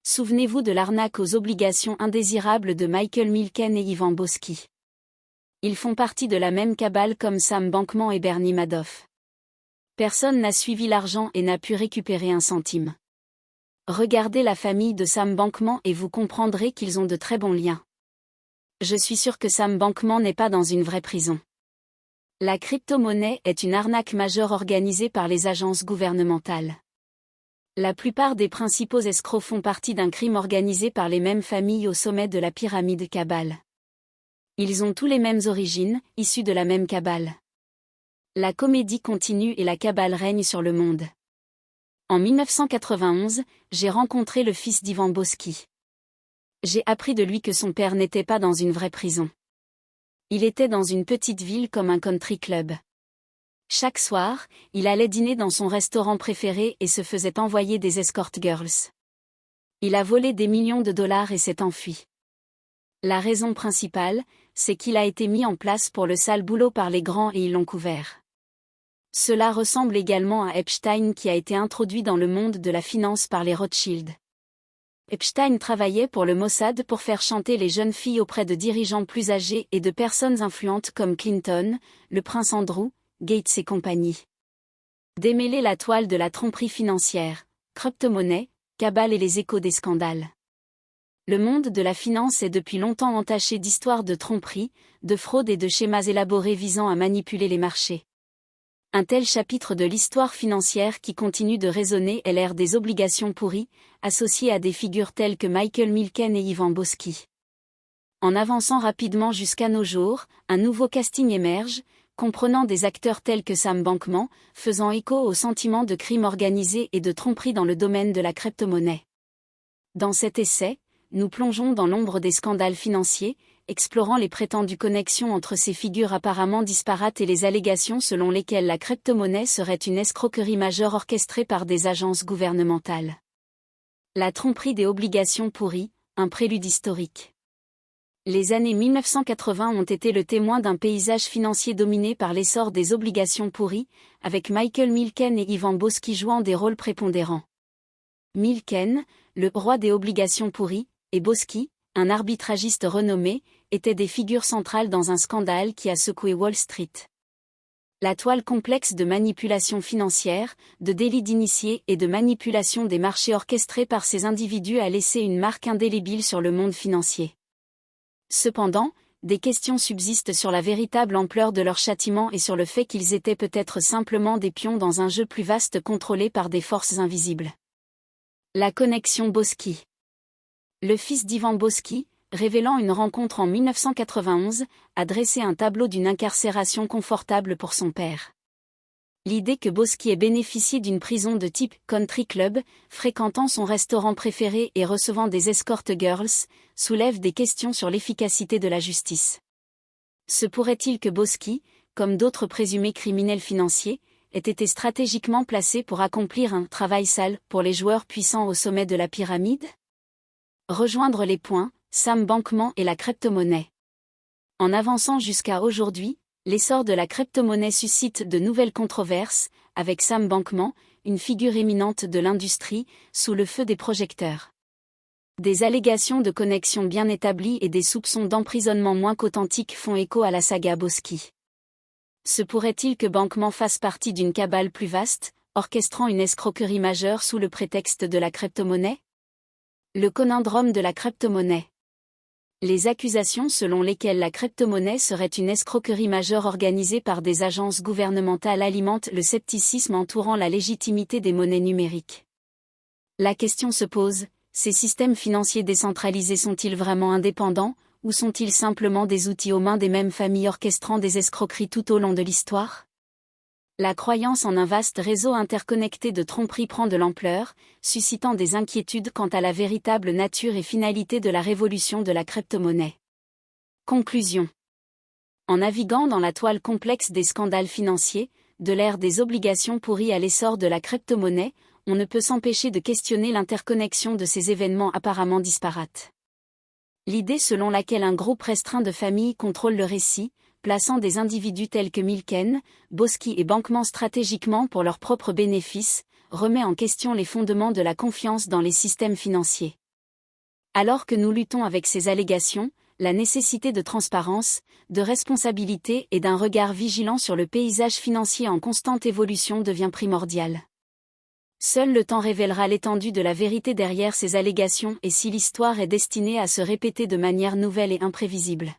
Souvenez-vous de l'arnaque aux obligations indésirables de Michael Milken et Ivan Boesky. Ils font partie de la même cabale comme Sam Bankman et Bernie Madoff. Personne n'a suivi l'argent et n'a pu récupérer un centime. Regardez la famille de Sam Bankman et vous comprendrez qu'ils ont de très bons liens. Je suis sûr que Sam Bankman n'est pas dans une vraie prison. La crypto-monnaie est une arnaque majeure organisée par les agences gouvernementales. La plupart des principaux escrocs font partie d'un crime organisé par les mêmes familles au sommet de la pyramide cabale. Ils ont tous les mêmes origines, issus de la même cabale. La comédie continue et la cabale règne sur le monde. En 1991, j'ai rencontré le fils d'Ivan Boesky. J'ai appris de lui que son père n'était pas dans une vraie prison. Il était dans une petite ville comme un country club. Chaque soir, il allait dîner dans son restaurant préféré et se faisait envoyer des escort girls. Il a volé des millions de dollars et s'est enfui. La raison principale, c'est qu'il a été mis en place pour le sale boulot par les grands et ils l'ont couvert. Cela ressemble également à Epstein qui a été introduit dans le monde de la finance par les Rothschild. Epstein travaillait pour le Mossad pour faire chanter les jeunes filles auprès de dirigeants plus âgés et de personnes influentes comme Clinton, le prince Andrew, Gates et compagnie. Démêler la toile de la tromperie financière, crypto-monnaie, cabale et les échos des scandales. Le monde de la finance est depuis longtemps entaché d'histoires de tromperie, de fraude et de schémas élaborés visant à manipuler les marchés. Un tel chapitre de l'histoire financière qui continue de résonner est l'ère des obligations pourries, associées à des figures telles que Michael Milken et Ivan Boesky. En avançant rapidement jusqu'à nos jours, un nouveau casting émerge, comprenant des acteurs tels que Sam Bankman, faisant écho au sentiment de crime organisé et de tromperie dans le domaine de la crypto-monnaie. Dans cet essai, nous plongeons dans l'ombre des scandales financiers, explorant les prétendues connexions entre ces figures apparemment disparates et les allégations selon lesquelles la crypto-monnaie serait une escroquerie majeure orchestrée par des agences gouvernementales. La tromperie des obligations pourries, un prélude historique. Les années 1980 ont été le témoin d'un paysage financier dominé par l'essor des obligations pourries, avec Michael Milken et Ivan Boesky jouant des rôles prépondérants. Milken, le roi des obligations pourries, et Boesky, un arbitragiste renommé, étaient des figures centrales dans un scandale qui a secoué Wall Street. La toile complexe de manipulation financière, de délits d'initiés et de manipulation des marchés orchestrés par ces individus a laissé une marque indélébile sur le monde financier. Cependant, des questions subsistent sur la véritable ampleur de leur châtiment et sur le fait qu'ils étaient peut-être simplement des pions dans un jeu plus vaste contrôlé par des forces invisibles. La connexion Boesky. Le fils d'Ivan Boesky, révélant une rencontre en 1991, a dressé un tableau d'une incarcération confortable pour son père. L'idée que Boesky ait bénéficié d'une prison de type country club, fréquentant son restaurant préféré et recevant des escort girls, soulève des questions sur l'efficacité de la justice. Se pourrait-il que Boesky, comme d'autres présumés criminels financiers, ait été stratégiquement placé pour accomplir un travail sale pour les joueurs puissants au sommet de la pyramide? Rejoindre les points, Sam Bankman et la crypto-monnaie. En avançant jusqu'à aujourd'hui, l'essor de la crypto-monnaie suscite de nouvelles controverses, avec Sam Bankman, une figure éminente de l'industrie, sous le feu des projecteurs. Des allégations de connexion bien établies et des soupçons d'emprisonnement moins qu'authentiques font écho à la saga Boesky. Se pourrait-il que Bankman fasse partie d'une cabale plus vaste, orchestrant une escroquerie majeure sous le prétexte de la crypto-monnaie? Le conundrum de la crypto-monnaie. Les accusations selon lesquelles la crypto-monnaie serait une escroquerie majeure organisée par des agences gouvernementales alimentent le scepticisme entourant la légitimité des monnaies numériques. La question se pose, ces systèmes financiers décentralisés sont-ils vraiment indépendants, ou sont-ils simplement des outils aux mains des mêmes familles orchestrant des escroqueries tout au long de l'histoire? La croyance en un vaste réseau interconnecté de tromperies prend de l'ampleur, suscitant des inquiétudes quant à la véritable nature et finalité de la révolution de la crypto-monnaie. Conclusion. En naviguant dans la toile complexe des scandales financiers, de l'ère des obligations pourries à l'essor de la crypto-monnaie, on ne peut s'empêcher de questionner l'interconnexion de ces événements apparemment disparates. L'idée selon laquelle un groupe restreint de familles contrôle le récit, plaçant des individus tels que Milken, Boesky et Bankman stratégiquement pour leurs propres bénéfices, remet en question les fondements de la confiance dans les systèmes financiers. Alors que nous luttons avec ces allégations, la nécessité de transparence, de responsabilité et d'un regard vigilant sur le paysage financier en constante évolution devient primordiale. Seul le temps révélera l'étendue de la vérité derrière ces allégations et si l'histoire est destinée à se répéter de manière nouvelle et imprévisible.